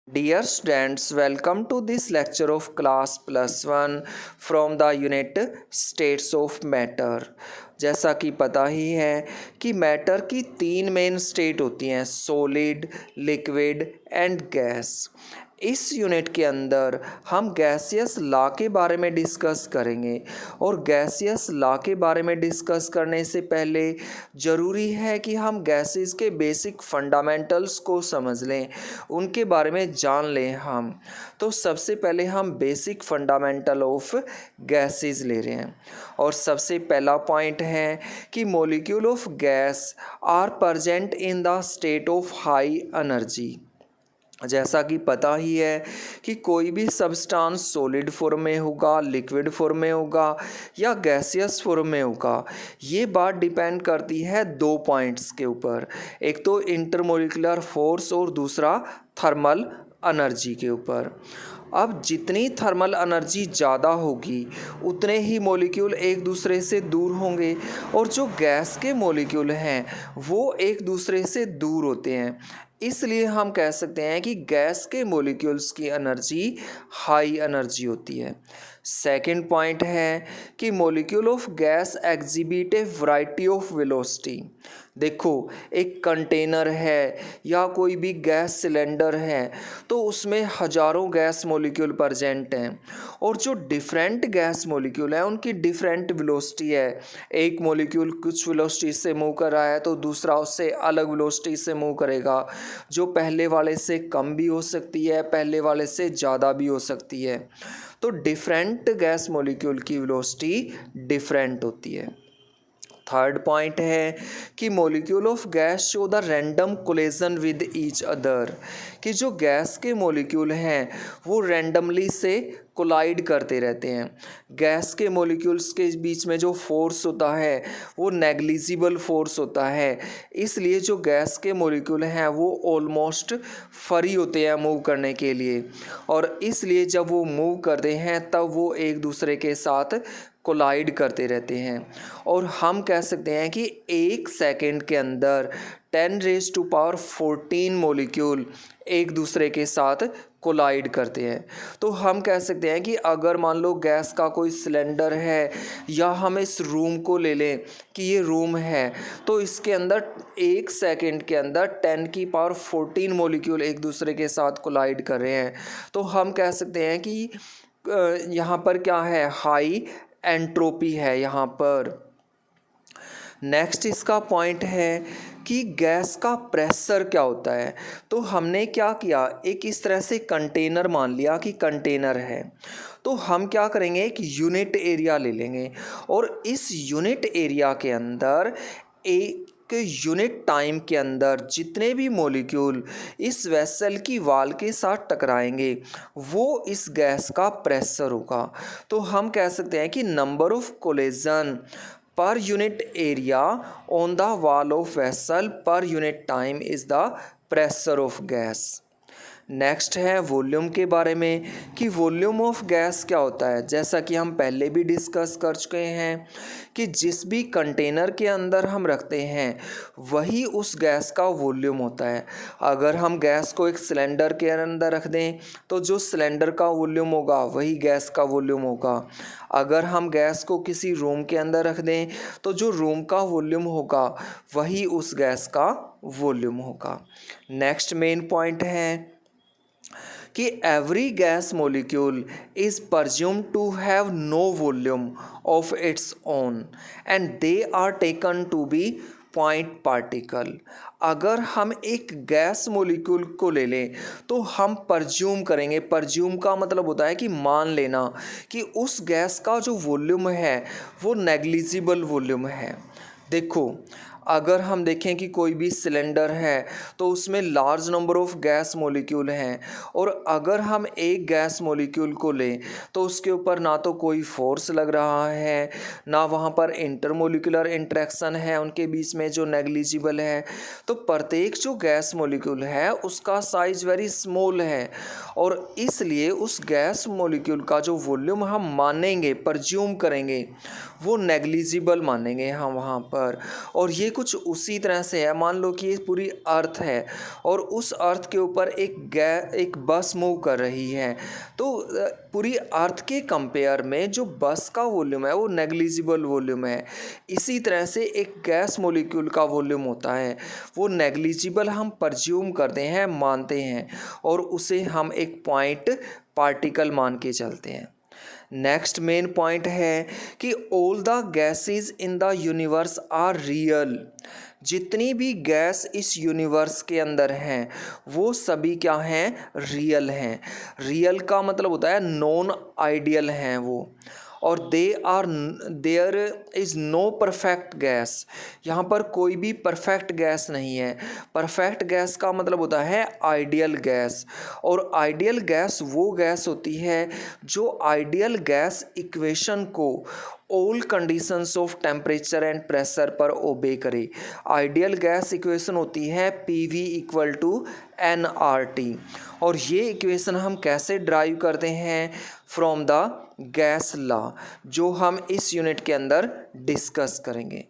Dear students, welcome to this lecture of class +1 from the unit states of matter। जैसा कि पता ही है कि मैटर की तीन मेन स्टेट होती हैं, सॉलिड, लिक्विड एंड गैस। इस यूनिट के अंदर हम गैसियस लॉ के बारे में डिस्कस करेंगे और गैसियस लॉ के बारे में डिस्कस करने से पहले ज़रूरी है कि हम गैसेस के बेसिक फंडामेंटल्स को समझ लें, उनके बारे में जान लें हम। तो सबसे पहले हम बेसिक फंडामेंटल ऑफ गैसेस ले रहे हैं और सबसे पहला पॉइंट है कि molecule of gas are present in the state of high energy. जैसा कि पता ही है कि कोई भी सब्सटेंस सॉलिड फॉर्म में होगा, लिक्विड फॉर्म में होगा या गैसियस फॉर्म में होगा। ये बात डिपेंड करती है दो पॉइंट्स के ऊपर, एक तो इंटरमोलिकुलर फोर्स और दूसरा थर्मल एनर्जी के ऊपर। अब जितनी थर्मल एनर्जी ज़्यादा होगी उतने ही मॉलिक्यूल एक दूसरे से दूर होंगे और जो गैस के मॉलिक्यूल हैं वो एक दूसरे से दूर होते हैं। इसलिए हम कह सकते हैं कि गैस के मॉलिक्यूल्स की एनर्जी हाई एनर्जी होती है। सेकंड पॉइंट है कि molecule of gas exhibit A variety of velocity. देखो, एक कंटेनर है या कोई भी गैस सिलेंडर है तो उसमें हजारों गैस मॉलिक्यूल प्रेजेंट हैं और जो डिफरेंट गैस मॉलिक्यूल हैं उनकी डिफरेंट वेलोसिटी है। एक मॉलिक्यूल कुछ वेलोसिटी से मूव कर रहा है तो दूसरा उससे अलग वेलोसिटी से मूव करेगा, जो पहले वाले से कम भी हो सकती है, पहले वाले से ज़्यादा भी हो सकती है। तो डिफरेंट गैस मॉलिक्यूल की वेलोसिटी डिफरेंट होती है। थर्ड पॉइंट है कि molecule of gas show the random collision with each other, कि जो गैस के मॉलिक्यूल हैं वो रैंडमली से कोलाइड करते रहते हैं। गैस के मॉलिक्यूल्स के बीच में जो फोर्स होता है वो नेग्लिजिबल फोर्स होता है, इसलिए जो गैस के मॉलिक्यूल हैं वो ऑलमोस्ट फ्री होते हैं मूव करने के लिए और इसलिए जब वो मूव करते हैं तब वो एक दूसरे के साथ कोलाइड करते रहते हैं। और हम कह सकते हैं कि एक सेकंड के अंदर 10⁻14 मॉलिक्यूल एक दूसरे के साथ कोलाइड करते हैं। तो हम कह सकते हैं कि अगर मान लो गैस का कोई सिलेंडर है या हम इस रूम को ले लें कि ये रूम है, तो इसके अंदर एक सेकंड के अंदर 10⁻14 मॉलिक्यूल एक दूसरे के साथ कोलाइड कर रहे हैं। तो हम कह सकते हैं कि यहाँ पर क्या है, हाई एंट्रोपी है यहाँ पर। नेक्स्ट इसका पॉइंट है कि गैस का प्रेशर क्या होता है। तो हमने क्या किया, एक इस तरह से कंटेनर मान लिया कि कंटेनर है, तो हम क्या करेंगे, एक यूनिट एरिया ले लेंगे और इस यूनिट एरिया के अंदर एक यूनिट टाइम के अंदर जितने भी मॉलिक्यूल इस वेसल की वाल के साथ टकराएंगे वो इस गैस का प्रेशर होगा। तो हम कह सकते हैं कि number of collision per unit area on the wall of vessel per unit time is the pressure of gas. Next है वॉल्यूम के बारे में कि वॉल्यूम ऑफ गैस क्या होता है। जैसा कि हम पहले भी डिस्कस कर चुके हैं कि जिस भी कंटेनर के अंदर हम रखते हैं वही उस गैस का वॉल्यूम होता है। अगर हम गैस को एक सिलेंडर के अंदर रख दें तो जो सिलेंडर का वॉल्यूम होगा वही गैस का वॉल्यूम होगा। अगर हम गैस को किसी रूम के अंदर रख दें तो जो रूम का वॉल्यूम होगा वही उस गैस का वॉल्यूम होगा। नेक्स्ट मेन पॉइंट है कि every gas molecule is presumed to have no volume of its own and they are taken to be point particle. अगर हम एक गैस मॉलिक्यूल को ले लें तो हम परज्यूम करेंगे, परज्यूम का मतलब होता है कि मान लेना कि उस गैस का जो वॉल्यूम है वो नेग्लिजिबल वॉल्यूम है। देखो, अगर हम देखें कि कोई भी सिलेंडर है तो उसमें large number of gas molecule हैं और अगर हम एक गैस मॉलिक्यूल को लें तो उसके ऊपर ना तो कोई फोर्स लग रहा है, ना वहाँ पर इंटरमोलिकुलर इंटरेक्शन है उनके बीच में जो नेग्लिजिबल है। तो प्रत्येक जो गैस मॉलिक्यूल है उसका साइज़ वेरी स्मॉल है और इसलिए उस गैस मॉलिक्यूल का जो वॉल्यूम हम मानेंगे, परज्यूम करेंगे, वो नेग्लिजिबल मानेंगे हम वहाँ पर। और ये कुछ उसी तरह से है। मान लो कि ये पूरी अर्थ है और उस अर्थ के ऊपर एक बस मूव कर रही है, तो पूरी अर्थ के कंपेयर में जो बस का वॉल्यूम है वो नेग्लिजिबल वॉल्यूम है। इसी तरह से एक गैस मॉलिक्यूल का वॉल्यूम होता है, वो नेग्लिजिबल हम परज्यूम करते हैं, मानते हैं, और उसे हम एक पॉइंट पार्टिकल मान के चलते हैं। नेक्स्ट मेन पॉइंट है कि all the gases in the universe are real. जितनी भी गैस इस यूनिवर्स के अंदर हैं वो सभी क्या हैं, रियल हैं। रियल का मतलब होता है नॉन आइडियल हैं वो, और there is no perfect gas. यहाँ पर कोई भी परफेक्ट गैस नहीं है। परफेक्ट गैस का मतलब होता है आइडियल गैस, और आइडियल गैस वो गैस होती है जो आइडियल गैस इक्वेशन को all conditions of temperature and pressure पर ओबे करे। आइडियल गैस इक्वेशन होती है PV = nRT, और ये इक्वेशन हम कैसे ड्राइव करते हैं, फ्रॉम द गैस लॉ, जो हम इस यूनिट के अंदर डिस्कस करेंगे।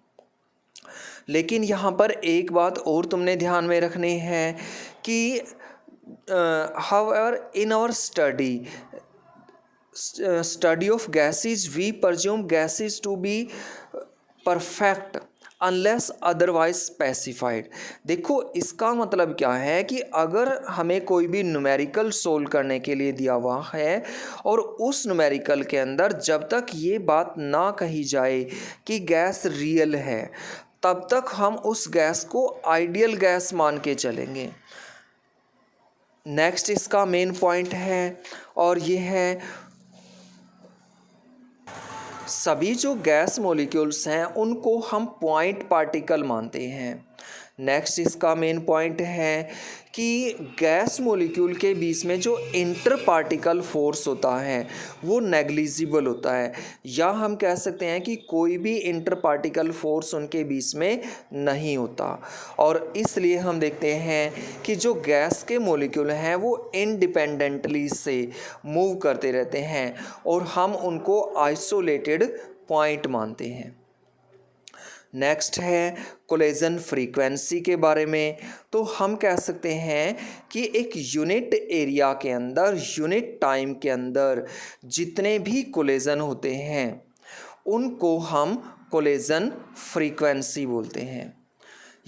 लेकिन यहाँ पर एक बात और तुमने ध्यान में रखनी है कि however in our study of gases we presume gases to be perfect unless otherwise specified. देखो इसका मतलब क्या है कि अगर हमें कोई भी न्यूमेरिकल सोल्व करने के लिए दिया हुआ है और उस न्यूमेरिकल के अंदर जब तक ये बात ना कही जाए कि गैस रियल है, तब तक हम उस गैस को आइडियल गैस मान के चलेंगे। नेक्स्ट इसका मेन पॉइंट है, और ये है सभी जो गैस मॉलिक्यूल्स हैं उनको हम पॉइंट पार्टिकल मानते हैं। नेक्स्ट इसका मेन पॉइंट है कि गैस मॉलिक्यूल के बीच में जो इंटर पार्टिकल फोर्स होता है वो नेग्लिजिबल होता है, या हम कह सकते हैं कि कोई भी इंटर पार्टिकल फोर्स उनके बीच में नहीं होता। और इसलिए हम देखते हैं कि जो गैस के मॉलिक्यूल हैं वो इंडिपेंडेंटली से मूव करते रहते हैं और हम उनको आइसोलेटेड पॉइंट मानते हैं। नेक्स्ट है कोलिजन फ्रीक्वेंसी के बारे में। तो हम कह सकते हैं कि एक यूनिट एरिया के अंदर, यूनिट टाइम के अंदर जितने भी कोलिजन होते हैं उनको हम कोलिजन फ्रीक्वेंसी बोलते हैं।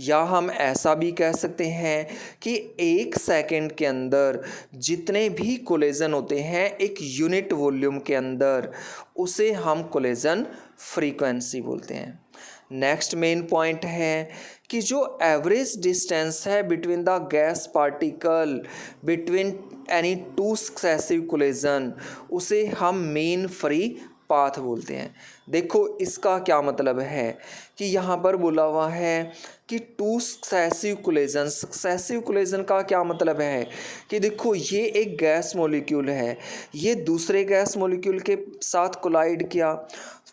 या हम ऐसा भी कह सकते हैं कि एक सेकंड के अंदर जितने भी कोलिजन होते हैं एक यूनिट वॉल्यूम के अंदर, उसे हम कोलिजन फ्रीक्वेंसी बोलते हैं। नेक्स्ट मेन पॉइंट है कि जो एवरेज डिस्टेंस है between the gas particle between any two successive collision, उसे हम मीन फ्री पाथ बोलते हैं। देखो इसका क्या मतलब है कि यहाँ पर बोला हुआ है कि two successive collision. Successive collision का क्या मतलब है कि देखो ये एक गैस मॉलिक्यूल है, ये दूसरे गैस मॉलिक्यूल के साथ कोलाइड किया,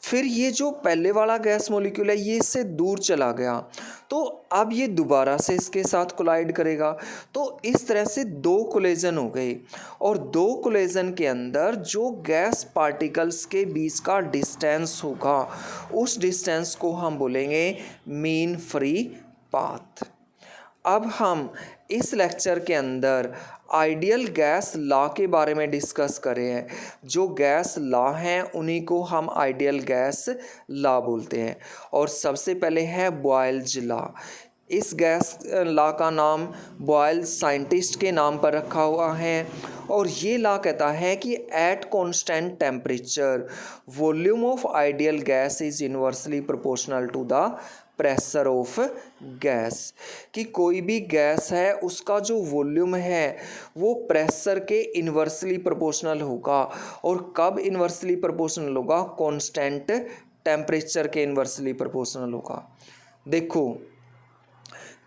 फिर ये जो पहले वाला गैस मॉलिक्यूल है ये इससे दूर चला गया, तो अब ये दोबारा से इसके साथ कोलाइड करेगा। तो इस तरह से दो कोलिजन हो गए, और दो कोलिजन के अंदर जो गैस पार्टिकल्स के बीच का डिस्टेंस होगा उस डिस्टेंस को हम बोलेंगे मीन फ्री पाथ। अब हम इस लेक्चर के अंदर आइडियल गैस लॉ के बारे में डिस्कस कर रहे हैं। जो गैस लॉ हैं उन्हीं को हम आइडियल गैस लॉ बोलते हैं। और सबसे पहले है बॉयल्स लॉ। इस गैस लॉ का नाम बॉयल साइंटिस्ट के नाम पर रखा हुआ है, और ये लॉ कहता है कि at constant temperature volume of ideal gas is inversely proportional to the pressure of gas. कि कोई भी गैस है उसका जो वॉल्यूम है वो प्रेशर के इन्वर्सली प्रोपोर्शनल होगा। और कब इन्वर्सली प्रोपोर्शनल होगा? कांस्टेंट टेम्परेचर के इन्वर्सली प्रोपोर्शनल होगा। देखो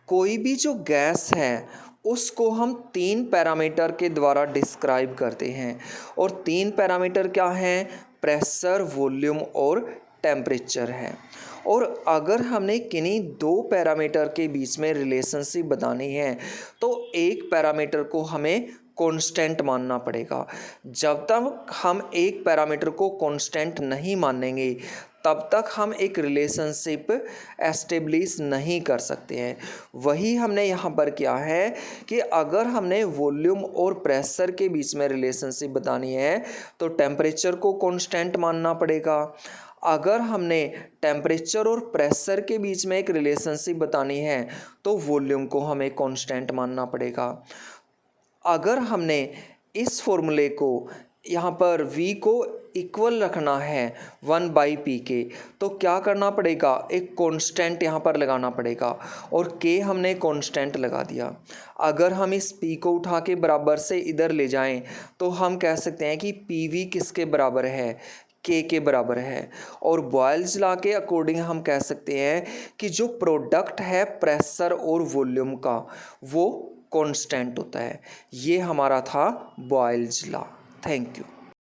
कोई भी जो गैस है उसको हम 3 पैरामीटर के द्वारा डिस्क्राइब करते हैं, और 3 पैरामीटर क्या हैं? प्रेशर, वॉल्यूम और टेम्परेचर है। और अगर हमने किन्हीं 2 पैरामीटर के बीच में रिलेशनशिप बतानी है तो एक पैरामीटर को हमें कांस्टेंट मानना पड़ेगा। जब तक हम एक पैरामीटर को कांस्टेंट नहीं मानेंगे तब तक हम एक रिलेशनशिप एस्टेब्लिश नहीं कर सकते हैं। वही हमने यहाँ पर किया है कि अगर हमने वॉल्यूम और प्रेशर के बीच में रिलेशनशिप बतानी है तो टेम्परेचर को कांस्टेंट मानना पड़ेगा। अगर हमने टेम्परेचर और प्रेशर के बीच में एक रिलेशनशिप बतानी है तो वॉल्यूम को हमें कांस्टेंट मानना पड़ेगा। अगर हमने इस फॉर्मूले को यहाँ पर V को इक्वल रखना है 1/P के तो क्या करना पड़ेगा, एक कांस्टेंट यहाँ पर लगाना पड़ेगा और K हमने कांस्टेंट लगा दिया। अगर हम इस P को उठा के बराबर से इधर ले जाएं तो हम कह सकते हैं कि PV किसके बराबर है, K के बराबर है। और बॉयल्स लॉ के अकॉर्डिंग हम कह सकते हैं कि जो प्रोडक्ट है प्रेशर और वॉल्यूम का वो कांस्टेंट होता है। ये हमारा था बॉयल्स लॉ। Thank you.